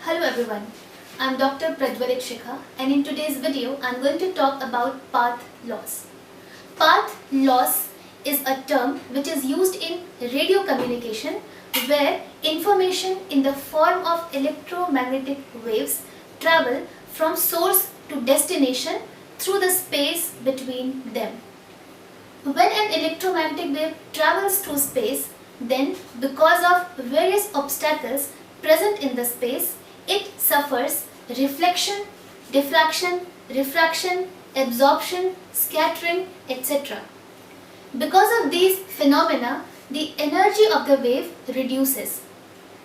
Hello everyone, I am Dr. Prajwalit Shikha and in today's video I am going to talk about path loss. Path loss is a term which is used in radio communication where information in the form of electromagnetic waves travel from source to destination through the space between them. When an electromagnetic wave travels through space, then because of various obstacles present in the space, it suffers reflection, diffraction, refraction, absorption, scattering, etc. Because of these phenomena, the energy of the wave reduces.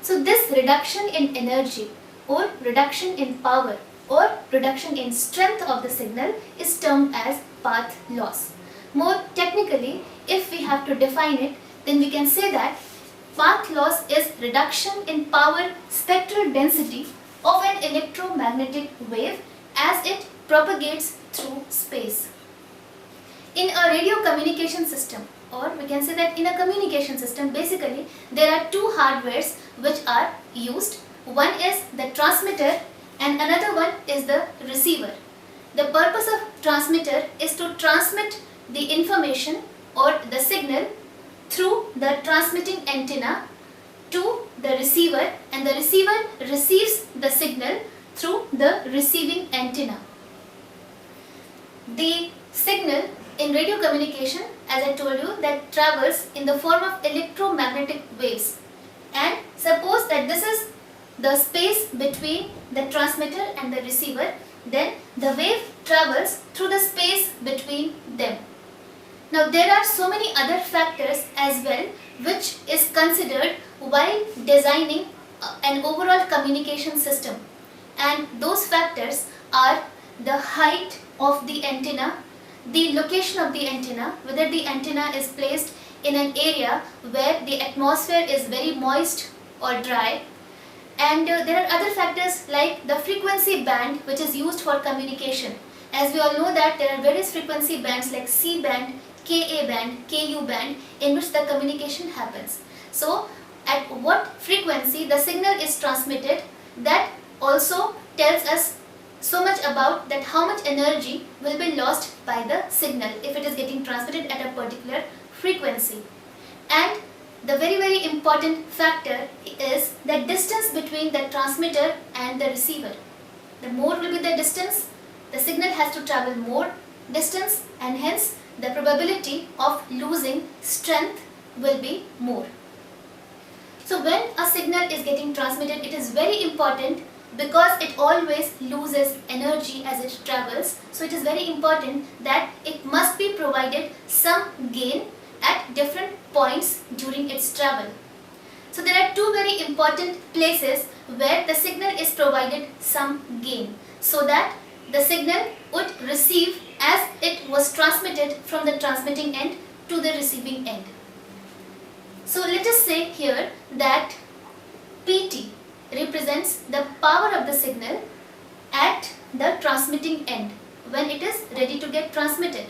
So this reduction in energy or reduction in power or reduction in strength of the signal is termed as path loss. More technically, if we have to define it, then we can say that path loss is reduction in power spectral density of an electromagnetic wave as it propagates through space. In a radio communication system, or we can say that in a communication system, basically there are two hardwares which are used. One is the transmitter and another one is the receiver. The purpose of transmitter is to transmit the information or the signal through the transmitting antenna to the receiver, and the receiver receives the signal through the receiving antenna. The signal in radio communication, as I told you, that travels in the form of electromagnetic waves, and suppose that this is the space between the transmitter and the receiver, then the wave travels through the space between them. Now there are so many other factors as well which is considered while designing an overall communication system, and those factors are the height of the antenna, the location of the antenna, whether the antenna is placed in an area where the atmosphere is very moist or dry, and there are other factors like the frequency band which is used for communication. As we all know that there are various frequency bands like C band, Ka band, Ku band in which the communication happens. So at what frequency the signal is transmitted, that also tells us so much about that how much energy will be lost by the signal if it is getting transmitted at a particular frequency. And the very important factor is the distance between the transmitter and the receiver. The more will be the distance, the signal has to travel more distance, and hence the probability of losing strength will be more. So when a signal is getting transmitted, it is very important because it always loses energy as it travels. So it is very important that it must be provided some gain at different points during its travel. So there are two very important places where the signal is provided some gain so that the signal would receive as it was transmitted from the transmitting end to the receiving end. So let us say here that Pt represents the power of the signal at the transmitting end when it is ready to get transmitted.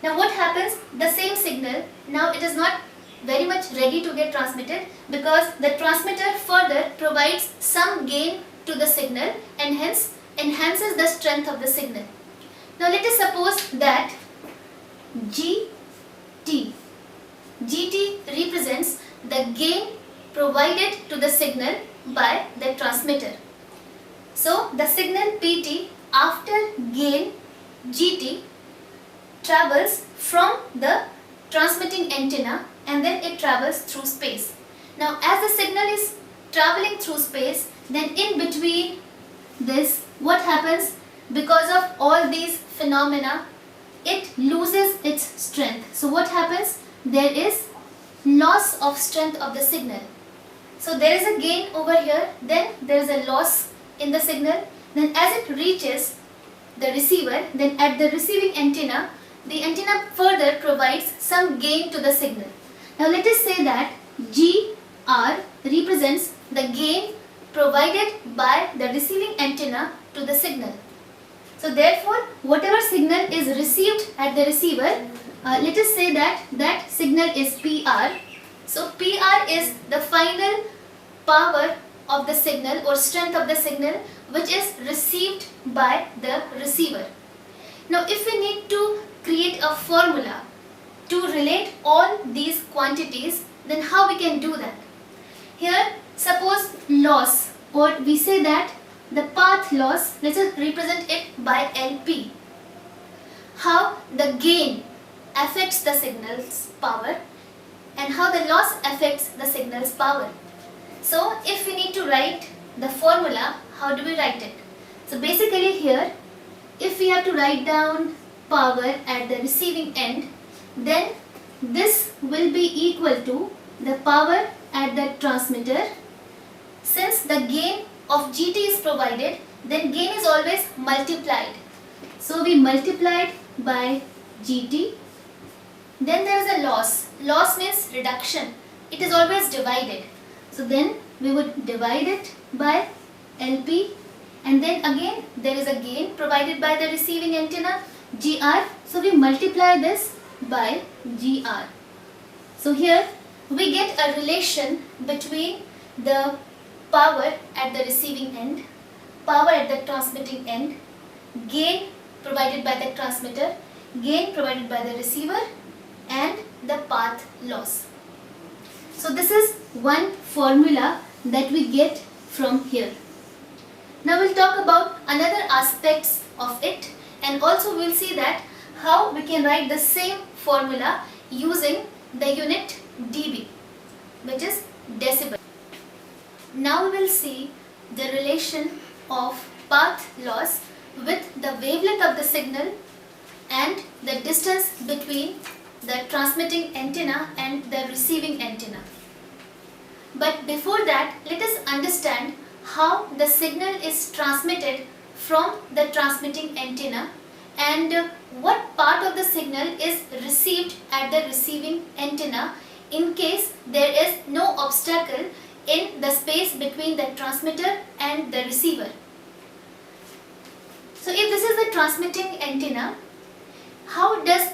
Now what happens? The same signal, now it is not very much ready to get transmitted because the transmitter further provides some gain to the signal and hence enhances the strength of the signal. Now let us suppose that Gt represents the gain provided to the signal by the transmitter. So the signal Pt after gain Gt travels from the transmitting antenna and then it travels through space. Now as the signal is traveling through space, then in between this, what happens? Because of all these phenomena, it loses its strength. So what happens? There is loss of strength of the signal. So there is a gain over here, then there is a loss in the signal. Then as it reaches the receiver, then at the receiving antenna, the antenna further provides some gain to the signal. Now let us say that Gr represents the gain provided by the receiving antenna to the signal. So therefore, whatever signal is received at the receiver, let us say that signal is PR. So PR is the final power of the signal or strength of the signal which is received by the receiver. Now if we need to create a formula to relate all these quantities, then how we can do that? Here suppose loss, or we say that the path loss, let us represent it by LP. How the gain affects the signal's power and how the loss affects the signal's power. So if we need to write the formula, how do we write it? So basically here, if we have to write down power at the receiving end, then this will be equal to the power at the transmitter. Since the gain of GT is provided, then gain is always multiplied. So we multiplied by GT. Then there is a loss. Loss means reduction. It is always divided. So then we would divide it by LP, and then again there is a gain provided by the receiving antenna, GR. So we multiply this by GR. So here we get a relation between the power at the receiving end, power at the transmitting end, gain provided by the transmitter, gain provided by the receiver, and the path loss. So this is one formula that we get from here. Now we'll talk about another aspects of it, and also we'll see that how we can write the same formula using the unit dB, which is decibel. Now we will see the relation of path loss with the wavelength of the signal and the distance between the transmitting antenna and the receiving antenna. But before that, let us understand how the signal is transmitted from the transmitting antenna and what part of the signal is received at the receiving antenna in case there is no obstacle in the space between the transmitter and the receiver. So if this is the transmitting antenna, how does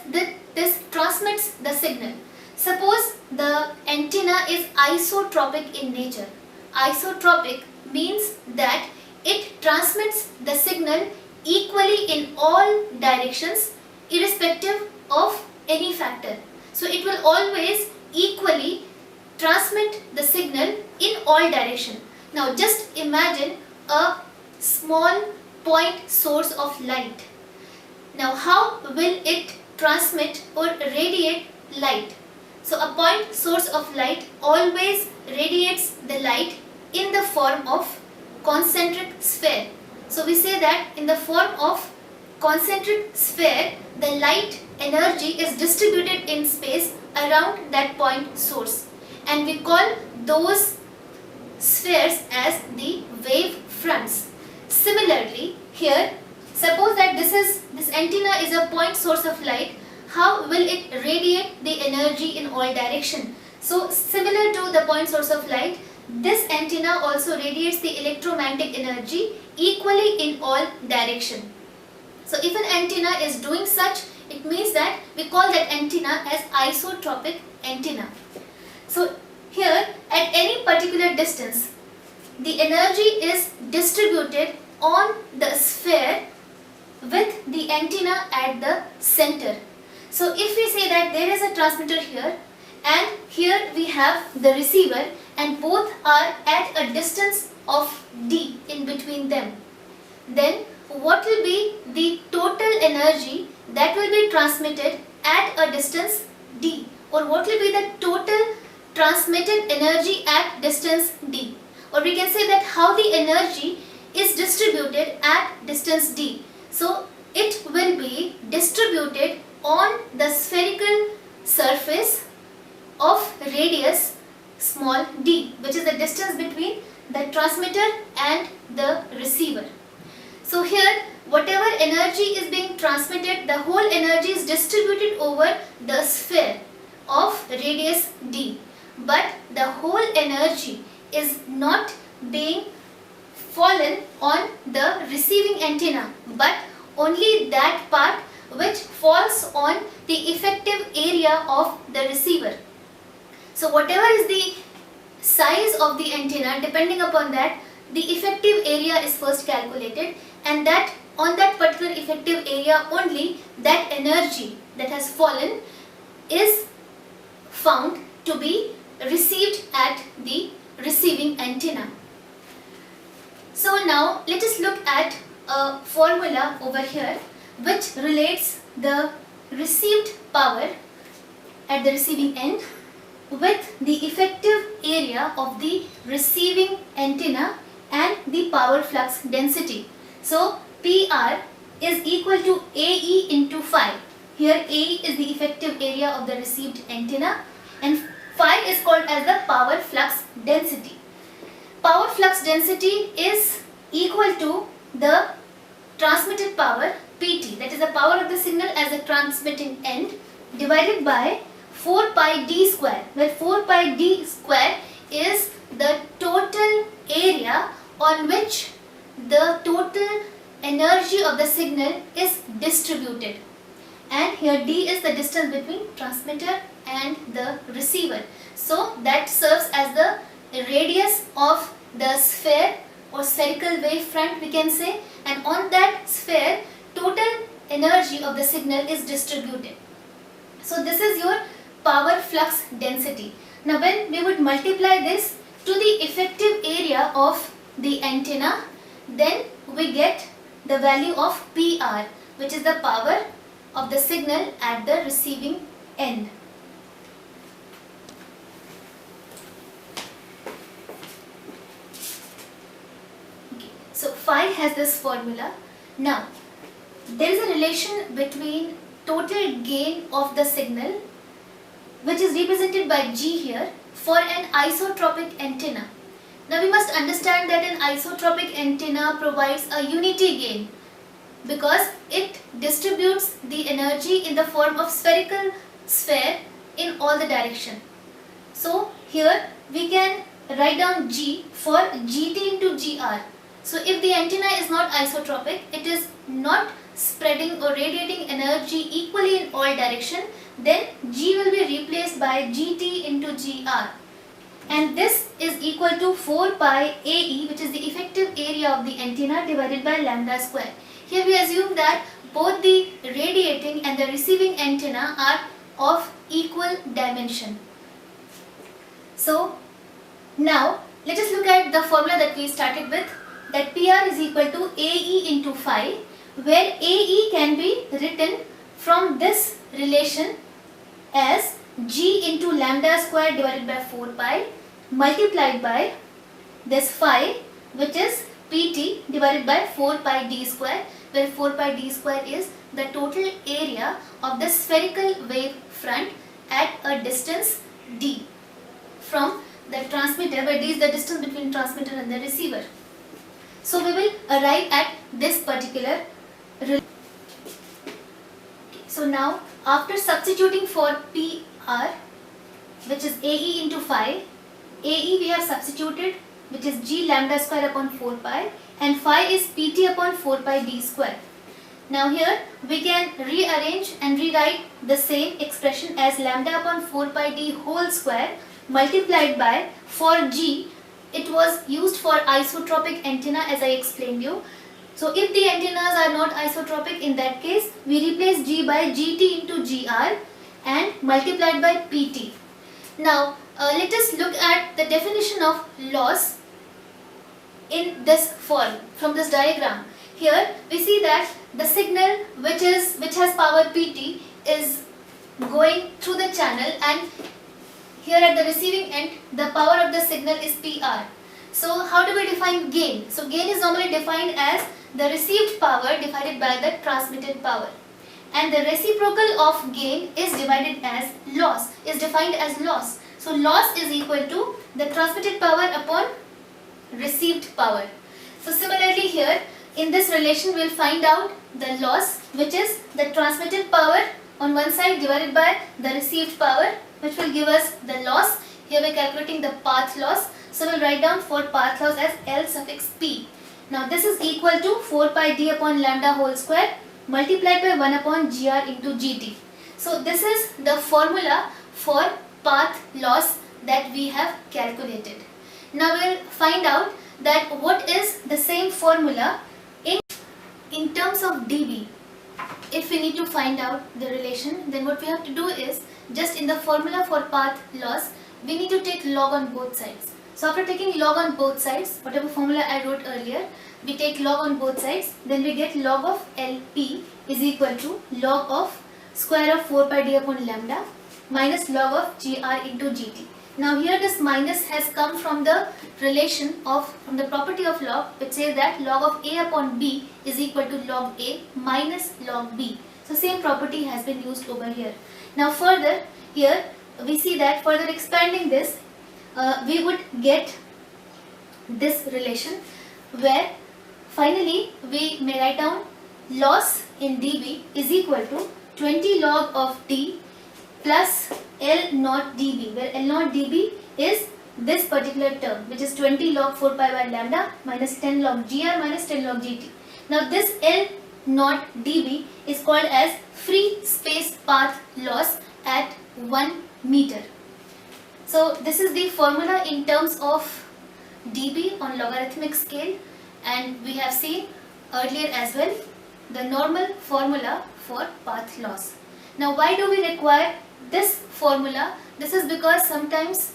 this transmits the signal? Suppose the antenna is isotropic in nature. Isotropic means that it transmits the signal equally in all directions irrespective of any factor. So it will always equally transmit the signal in all direction. Now just imagine a small point source of light. Now how will it transmit or radiate light? So a point source of light always radiates the light in the form of concentric sphere. So we say that in the form of concentric sphere, the light energy is distributed in space around that point source, and we call those spheres as the wave fronts. Similarly, here suppose that this antenna is a point source of light. How will it radiate the energy in all direction? So similar to the point source of light, this antenna also radiates the electromagnetic energy equally in all direction. So if an antenna is doing such, it means that we call that antenna as isotropic antenna. So here at any particular distance, the energy is distributed on the sphere with the antenna at the center. So if we say that there is a transmitter here and here we have the receiver and both are at a distance of d in between them, then what will be the total energy that will be transmitted at a distance d, or what will be the total transmitted energy at distance d? Or we can say that how the energy is distributed at distance d. So it will be distributed on the spherical surface of radius small d, which is the distance between the transmitter and the receiver. So here whatever energy is being transmitted, the whole energy is distributed over the sphere of radius d, but the whole energy is not being fallen on the receiving antenna, but only that part which falls on the effective area of the receiver. So whatever is the size of the antenna, depending upon that, the effective area is first calculated, and that on that particular effective area only, that energy that has fallen is found to be received at the receiving antenna. So now let us look at a formula over here which relates the received power at the receiving end with the effective area of the receiving antenna and the power flux density. So PR is equal to AE into phi. Here AE is the effective area of the received antenna and phi is called as the power flux density. Power flux density is equal to the transmitted power PT, that is the power of the signal as a transmitting end, divided by 4 pi d square, where 4 pi d square is the total area on which the total energy of the signal is distributed, and here d is the distance between transmitter and the receiver. So that serves as the radius of the sphere or spherical wave front, we can say, and on that sphere total energy of the signal is distributed. So this is your power flux density. Now when we would multiply this to the effective area of the antenna, then we get the value of PR, which is the power of the signal at the receiving end. Okay. So phi has this formula. Now there is a relation between total gain of the signal, which is represented by G here, for an isotropic antenna. Now we must understand that an isotropic antenna provides a unity gain because it distributes the energy in the form of spherical sphere in all the direction. So here we can write down G for GT into GR. So if the antenna is not isotropic, it is not spreading or radiating energy equally in all direction, then G will be replaced by GT into GR, and this is equal to 4 pi AE, which is the effective area of the antenna, divided by lambda square. Here we assume that both the radiating and the receiving antenna are of equal dimension. So now let us look at the formula that we started with, that PR is equal to AE into phi, where AE can be written from this relation as G into lambda square divided by 4 pi multiplied by this phi, which is PT divided by 4 pi d square, where 4 pi d square is the total area of the spherical wave front at a distance d from the transmitter, where d is the distance between transmitter and the receiver. So we will arrive at this particular relation. So now after substituting for PR, which is AE into phi, AE we have substituted, which is G lambda square upon 4 pi, and phi is PT upon 4 pi d square. Now here we can rearrange and rewrite the same expression as lambda upon 4 pi d whole square multiplied by, for G it was used for isotropic antenna as I explained you. So if the antennas are not isotropic, in that case we replace G by GT into GR and multiplied by PT. Now let us look at the definition of loss in this form from this diagram. Here we see that the signal which has power PT is going through the channel, and here at the receiving end the power of the signal is PR. So how do we define gain? So gain is normally defined as the received power divided by the transmitted power, and the reciprocal of gain is defined as loss. So loss is equal to the transmitted power upon received power. So similarly here in this relation we will find out the loss, which is the transmitted power on one side divided by the received power, which will give us the loss. Here we are calculating the path loss, so we will write down for path loss as L suffix P. Now this is equal to 4 pi d upon lambda whole square multiplied by 1 upon GR into GT. So this is the formula for path loss that we have calculated. Now we'll find out that what is the same formula in terms of dB. If we need to find out the relation, then what we have to do is, just in the formula for path loss, we need to take log on both sides. So after taking log on both sides, whatever formula I wrote earlier, we take log on both sides, then we get log of LP is equal to log of square of 4 pi d upon lambda minus log of GR into GT. Now here this minus has come from the relation from the property of log, which says that log of A upon B is equal to log A minus log B. So same property has been used over here. Now further here we see that further expanding this, we would get this relation where finally we may write down loss in dB is equal to 20 log of T plus L naught dB, where L naught dB is this particular term, which is 20 log 4 pi by lambda minus 10 log GR minus 10 log GT. Now this L naught dB is called as free space path loss at 1 meter. So this is the formula in terms of dB on logarithmic scale, and we have seen earlier as well the normal formula for path loss. Now why do we require this formula? This is because sometimes,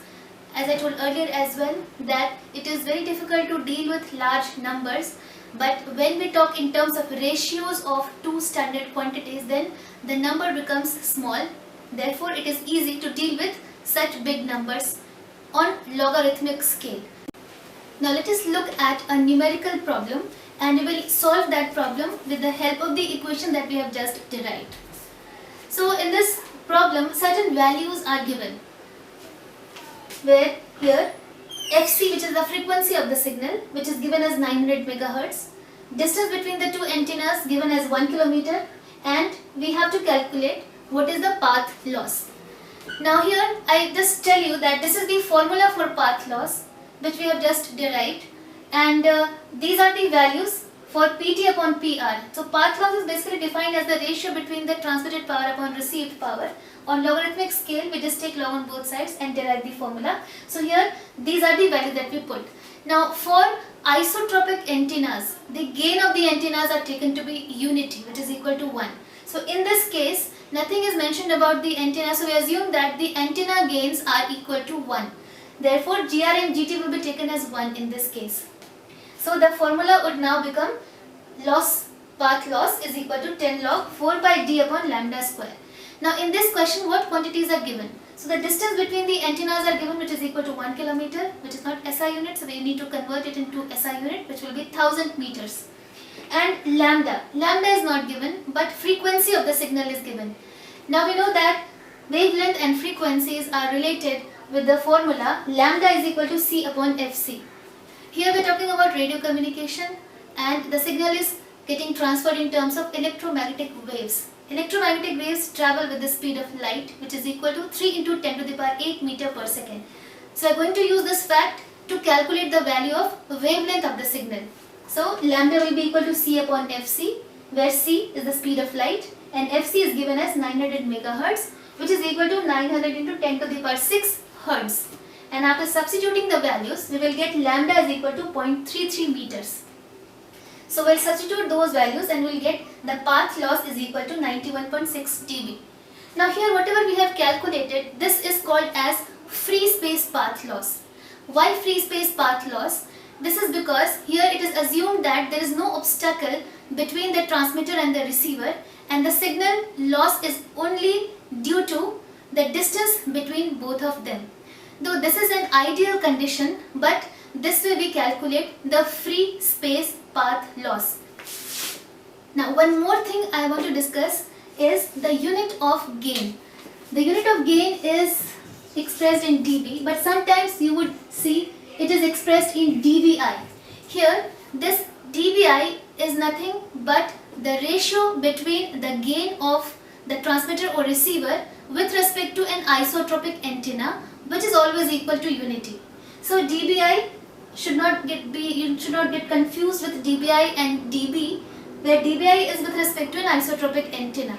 as I told earlier as well, that it is very difficult to deal with large numbers, but when we talk in terms of ratios of two standard quantities, then the number becomes small. Therefore it is easy to deal with such big numbers on logarithmic scale. Now let us look at a numerical problem, and we will solve that problem with the help of the equation that we have just derived. So in this problem, certain values are given, where here FC, which is the frequency of the signal, which is given as 900 megahertz, distance between the two antennas given as 1 kilometer, and we have to calculate what is the path loss. Now here I just tell you that this is the formula for path loss which we have just derived, and these are the values for PT upon PR. So path loss is basically defined as the ratio between the transmitted power upon received power. On logarithmic scale, we just take log on both sides and derive the formula. So here these are the values that we put. Now for isotropic antennas, the gain of the antennas are taken to be unity, which is equal to 1. So in this case, nothing is mentioned about the antenna, so we assume that the antenna gains are equal to 1. Therefore GR and GT will be taken as 1 in this case. So the formula would now become path loss is equal to 10 log 4 by d upon lambda square. Now in this question, what quantities are given? So the distance between the antennas are given, which is equal to 1 kilometer, which is not SI unit, so we need to convert it into SI unit, which will be 1000 meters. And lambda is not given, but frequency of the signal is given. Now we know that wavelength and frequencies are related with the formula lambda is equal to C upon FC. Here we are talking about radio communication, and the signal is getting transferred in terms of electromagnetic waves. Electromagnetic waves travel with the speed of light, which is equal to 3 into 10 to the power 8 meter per second. So we are going to use this fact to calculate the value of wavelength of the signal. So lambda will be equal to C upon FC, where C is the speed of light and FC is given as 900 megahertz, which is equal to 900 into 10 to the power 6 hertz. And after substituting the values, we will get lambda is equal to 0.33 meters. So we'll substitute those values and we'll get the path loss is equal to 91.6 dB. Now here whatever we have calculated, this is called as free space path loss. Why free space path loss? This is because here it is assumed that there is no obstacle between the transmitter and the receiver, and the signal loss is only due to the distance between both of them. Though this is an ideal condition, but this way we calculate the free space path loss. Now one more thing I want to discuss is the unit of gain. The unit of gain is expressed in dB, but sometimes you would see it is expressed in dBi. Here this dBi is nothing but the ratio between the gain of the transmitter or receiver with respect to an isotropic antenna, which is always equal to unity. So dBi should not get confused with dBi and dB, where dBi is with respect to an isotropic antenna.